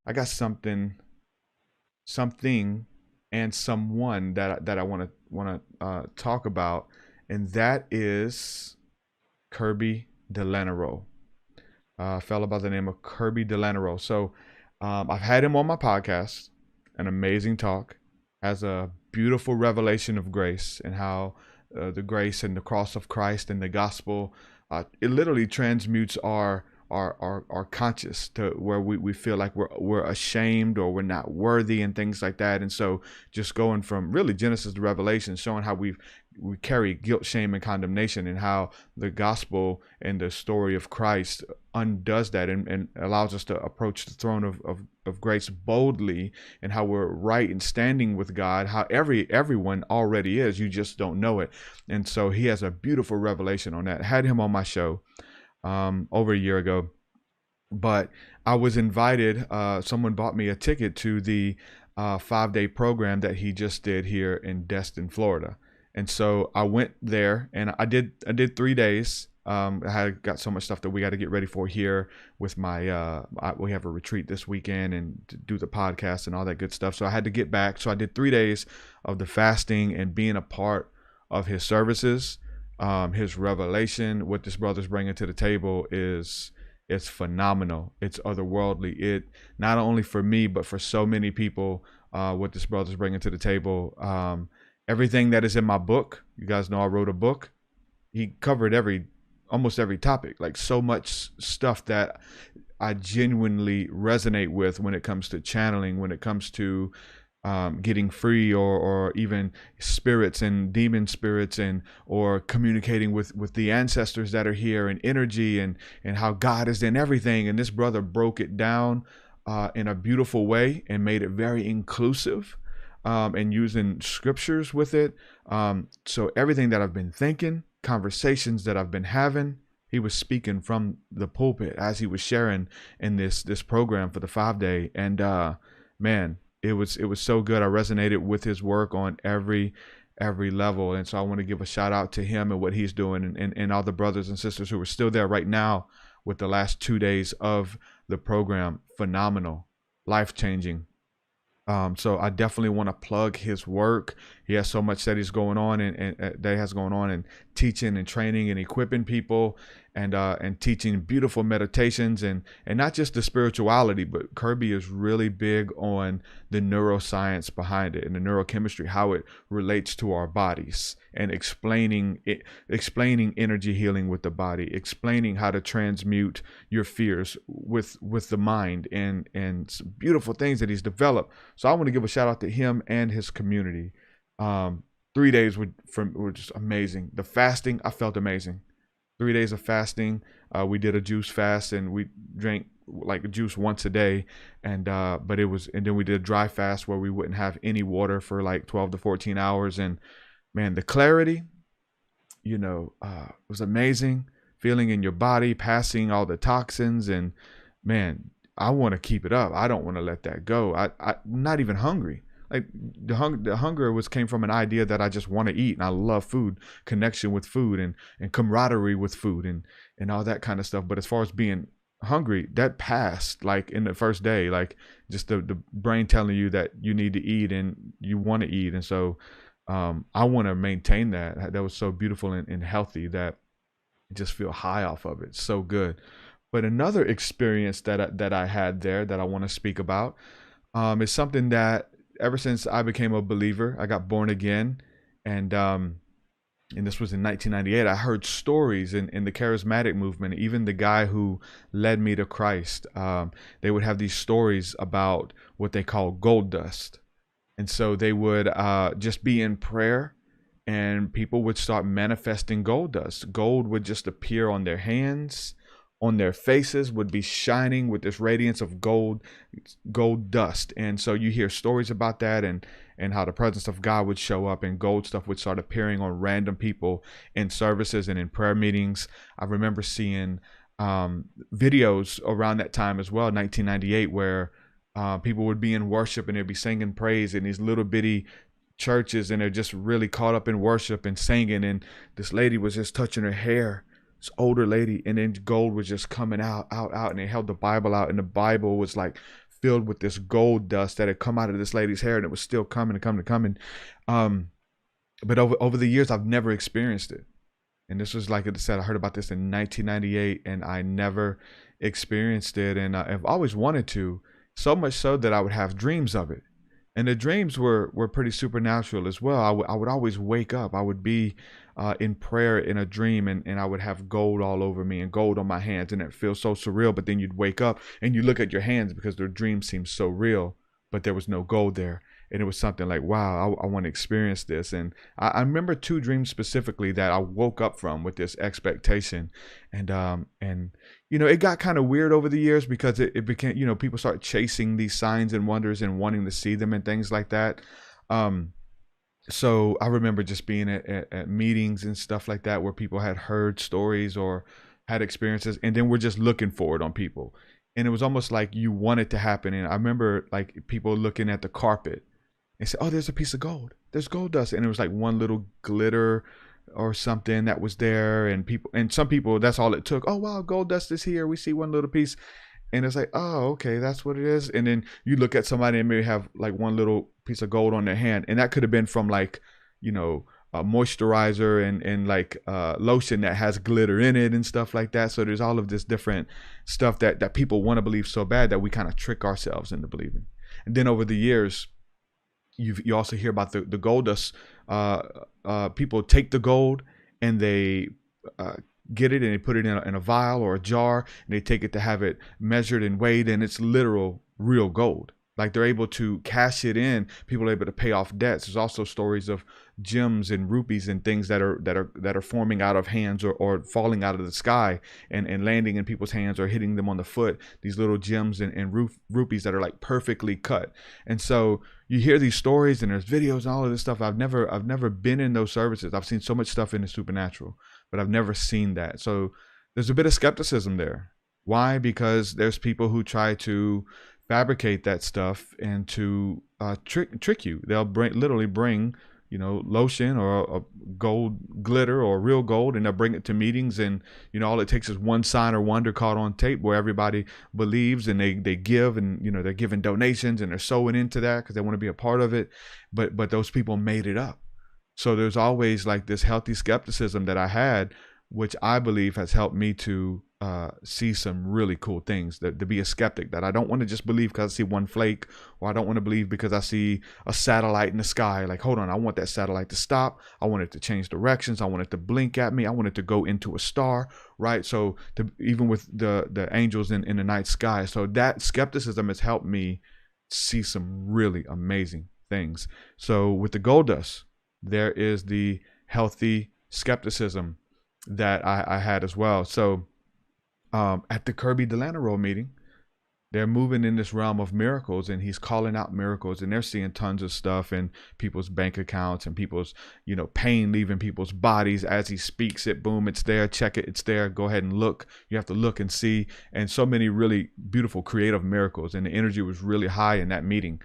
I got something, and someone that I want to talk about, and that is Kirby De Lanerolle, a fellow by the name of Kirby De Lanerolle. So I've had him on my podcast, an amazing talk, has a beautiful revelation of grace and how the grace and the cross of Christ and the gospel, it literally transmutes our conscious to where we feel like we're ashamed or we're not worthy and things like that. And so just going from really Genesis to Revelation, showing how we carry guilt, shame, and condemnation, and how the gospel and the story of Christ undoes that and allows us to approach the throne of grace boldly, and how we're right in standing with God, how everyone already is, you just don't know it. And so he has a beautiful revelation on that. I had him on my show over a year ago, but I was invited. Someone bought me a ticket to the 5-day program that he just did here in Destin, Florida. And so I went there, and I did 3 days. I had got so much stuff that we got to get ready for here with my, we have a retreat this weekend and to do the podcast and all that good stuff. So I had to get back. So I did 3 days of the fasting and being a part of his services. His revelation, what this brother's bringing to the table it's phenomenal. It's otherworldly. It not only for me, but for so many people, what this brother's bringing to the table. Everything that is in my book, you guys know I wrote a book. He covered almost every topic, like so much stuff that I genuinely resonate with when it comes to channeling, when it comes to getting free, or even spirits and demon spirits, and or communicating with the ancestors that are here, and energy, and how God is in everything. And this brother broke it down in a beautiful way and made it very inclusive, and using scriptures with it. So everything that I've been thinking, conversations that I've been having, he was speaking from the pulpit as he was sharing in this program for the 5-day. And man, it was so good. I resonated with his work on every level. And so I want to give a shout out to him and what he's doing, and all the brothers and sisters who are still there right now with the last 2 days of the program. Phenomenal, life-changing. So I definitely want to plug his work. He has so much that he's going on, and that has going on, and teaching and training and equipping people, and teaching beautiful meditations, and not just the spirituality, but Kirby is really big on the neuroscience behind it and the neurochemistry, how it relates to our bodies, and explaining energy healing with the body, explaining how to transmute your fears with the mind, and some beautiful things that he's developed. So I want to give a shout out to him and his community. 3 days were just amazing. The fasting, I felt amazing. 3 days of fasting. We did a juice fast, and we drank like juice once a day, and then we did a dry fast where we wouldn't have any water for like 12 to 14 hours. And man, the clarity, was amazing. Feeling in your body, passing all the toxins, and man, I want to keep it up. I don't want to let that go. I'm not even hungry. Like the hunger came from an idea that I just want to eat, and I love food, connection with food, and camaraderie with food, and all that kind of stuff. But as far as being hungry, that passed like in the first day, like just the brain telling you that you need to eat and you want to eat. And so I want to maintain that. That was so beautiful and healthy that I just feel high off of it. So good. But another experience that I had there that I want to speak about is something that ever since I became a believer, I got born again, and this was in 1998. I heard stories in the charismatic movement. Even the guy who led me to Christ, they would have these stories about what they call gold dust, and so they would just be in prayer, and people would start manifesting gold dust. Gold would just appear on their hands, on their faces, would be shining with this radiance of gold dust. And so you hear stories about that, and how the presence of God would show up, and gold stuff would start appearing on random people in services and in prayer meetings. I remember seeing videos around that time as well, 1998, where people would be in worship and they'd be singing praise in these little bitty churches, and they're just really caught up in worship and singing, and this lady was just touching her hair, this older lady, and then gold was just coming out, and they held the Bible out, and the Bible was like filled with this gold dust that had come out of this lady's hair, and it was still coming and coming and coming. But over the years, I've never experienced it. And this was, like I said, I heard about this in 1998, and I never experienced it. And I've always wanted to, so much so that I would have dreams of it. And the dreams were pretty supernatural as well. I would always wake up. I would be in prayer in a dream, and I would have gold all over me and gold on my hands, and it feels so surreal. But then you'd wake up and you look at your hands because the dream seems so real, but there was no gold there. And it was something like, wow, I want to experience this. And I remember 2 dreams specifically that I woke up from with this expectation. And it got kind of weird over the years because it became, people start chasing these signs and wonders and wanting to see them and things like that. So I remember just being at meetings and stuff like that where people had heard stories or had experiences, and then we're just looking for it on people. And it was almost like you want it to happen. And I remember like people looking at the carpet and say, oh, there's a piece of gold. There's gold dust. And it was like one little glitter or something that was there. And some people, that's all it took. Oh, wow, gold dust is here. We see one little piece. And it's like, oh, okay, that's what it is. And then you look at somebody and maybe have like one little piece of gold on their hand. And that could have been from like, a moisturizer and like lotion that has glitter in it and stuff like that. So there's all of this different stuff that people want to believe so bad that we kind of trick ourselves into believing. And then over the years, you also hear about the gold dust. People take the gold and they get it and they put it in a vial or a jar, and they take it to have it measured and weighed, and it's literal real gold. Like they're able to cash it in. People are able to pay off debts. There's also stories of gems and rupees and things that are forming out of hands or falling out of the sky and landing in people's hands or hitting them on the foot. These little gems and rupees that are like perfectly cut. And so you hear these stories and there's videos and all of this stuff. I've never been in those services. I've seen so much stuff in the supernatural, but I've never seen that. So there's a bit of skepticism there. Why? Because there's people who try to fabricate that stuff and to trick you. They'll literally bring lotion or a gold glitter or real gold, and they'll bring it to meetings, and all it takes is one sign or wonder caught on tape where everybody believes, and they give, and they're giving donations and they're sewing into that because they want to be a part of it, but those people made it up. So there's always like this healthy skepticism that I had, which I believe has helped me to see some really cool things, to be a skeptic, that I don't want to just believe because I see one flake, or I don't want to believe because I see a satellite in the sky. Like, hold on, I want that satellite to stop. I want it to change directions. I want it to blink at me. I want it to go into a star, right? So even with the angels in the night sky. So that skepticism has helped me see some really amazing things. So with the gold dust, there is the healthy skepticism that I had as well. So at the Kirby De Lanerolle meeting, they're moving in this realm of miracles, and he's calling out miracles, and they're seeing tons of stuff in people's bank accounts and people's, pain leaving people's bodies as he speaks it. Boom, it's there. Check it. It's there. Go ahead and look. You have to look and see. And so many really beautiful, creative miracles. And the energy was really high in that meeting,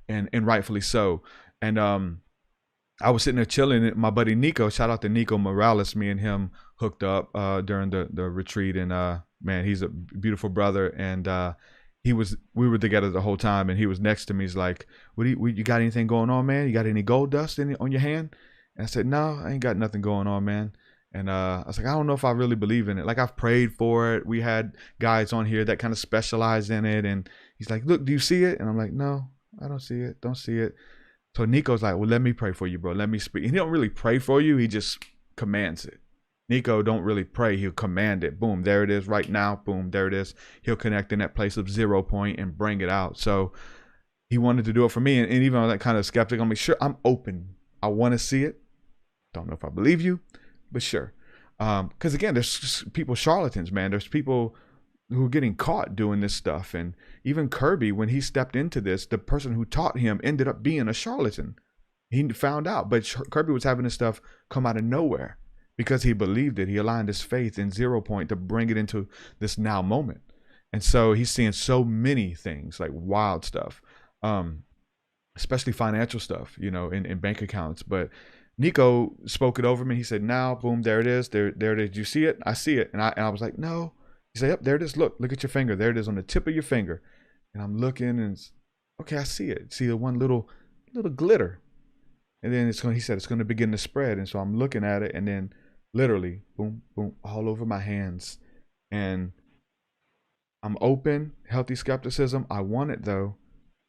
and rightfully so. And I was sitting there chilling. My buddy Nico, shout out to Nico Morales, me and him hooked up during the retreat, and man, he's a beautiful brother, and we were together the whole time, and he was next to me. He's like, you got anything going on, man? You got any gold dust on your hand? And I said, no, I ain't got nothing going on, man. And I was like, I don't know if I really believe in it. Like, I've prayed for it. We had guys on here that kind of specialize in it. And he's like, look, do you see it? And I'm like, no, I don't see it. Don't see it. So Nico's like, well, let me pray for you, bro. Let me speak. And he don't really pray for you. He just commands it. Nico don't really pray. He'll command it. Boom, there it is right now. Boom, there it is. He'll connect in that place of 0 point and bring it out. So he wanted to do it for me. And even on that kind of skeptic, I'm like, sure, I'm open. I want to see it. Don't know if I believe you, but sure. Because again, there's people, charlatans, man. There's people who are getting caught doing this stuff. And even Kirby, when he stepped into this, the person who taught him ended up being a charlatan. He found out, but Kirby was having this stuff come out of nowhere because he believed it. He aligned his faith in 0 point to bring it into this now moment. And so he's seeing so many things, like wild stuff, especially financial stuff, in bank accounts. But Nico spoke it over me. He said, now, boom, there it is. There it is. Do you see it? I see it. And I was like, no. He said, yep, there it is. Look at your finger. There it is on the tip of your finger. And I'm looking and okay, I see it. See the one little glitter. And then he said it's going to begin to spread. And so I'm looking at it, and then literally boom, boom, all over my hands. And I'm open, healthy skepticism. I want it though.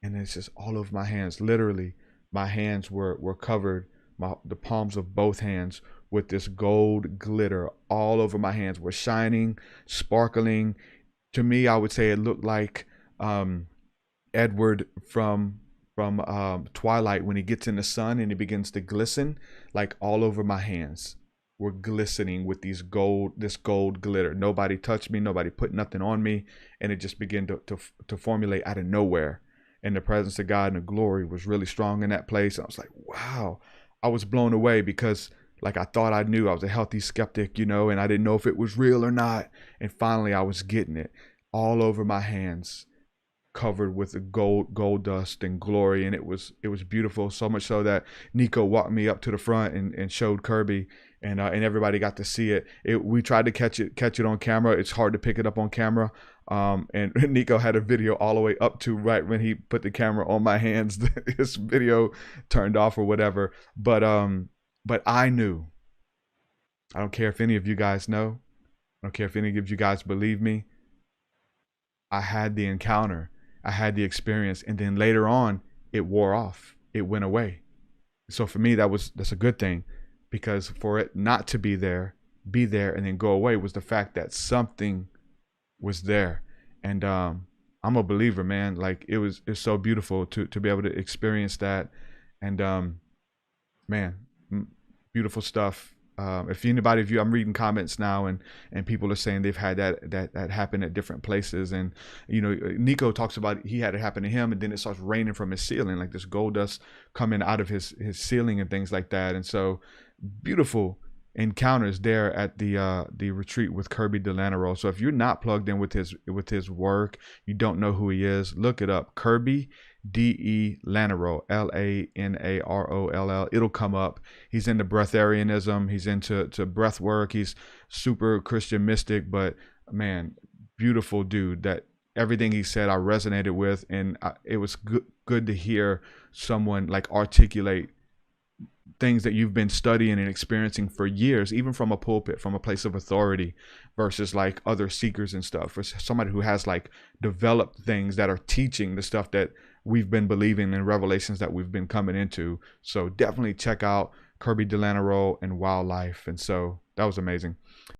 And it's just all over my hands. Literally, my hands were covered, the palms of both hands, with this gold glitter all over my hands. Were shining, sparkling. To me, I would say it looked like Edward from Twilight, when he gets in the sun and he begins to glisten. Like all over my hands were glistening with this gold glitter. Nobody touched me, nobody put nothing on me, and it just began to formulate out of nowhere. And the presence of God and the glory was really strong in that place. And I was like, wow. I was blown away, because like I thought I knew. I was a healthy skeptic, you know, and I didn't know if it was real or not. And finally I was getting it all over my hands, covered with the gold dust and glory. And it was beautiful, so much so that Nico walked me up to the front and showed Kirby, and everybody got to see it. We tried to catch it on camera. It's hard to pick it up on camera. And Nico had a video all the way up to right when he put the camera on my hands. His video turned off or whatever. But I knew. I don't care if any of you guys know. I don't care if any of you guys believe me. I had the encounter. I had the experience, and then later on it wore off. It went away. So for me, that's a good thing, because for it not to be there, and then go away, was the fact that something was there. And I'm a believer, man. Like it's so beautiful to be able to experience that. And man, beautiful stuff. If anybody of you, I'm reading comments now, and people are saying they've had that happen at different places. And you know, Nico talks about he had it happen to him, and then it starts raining from his ceiling, like this gold dust coming out of his ceiling and things like that. And so beautiful encounters there at the retreat with Kirby De Lanerolle. So if you're not plugged in with his work, you don't know who he is, look it up. Kirby De Lanerolle, Laneroll. It'll come up. He's into breatharianism. He's into breath work. He's super Christian mystic, but man, beautiful dude. That everything he said I resonated with, and it was good to hear someone like articulate things that you've been studying and experiencing for years, even from a pulpit, from a place of authority, versus like other seekers and stuff. For somebody who has like developed things that are teaching the stuff that we've been believing in, revelations that we've been coming into. So definitely check out Kirby De Lanerolle and Wildlife. And so that was amazing.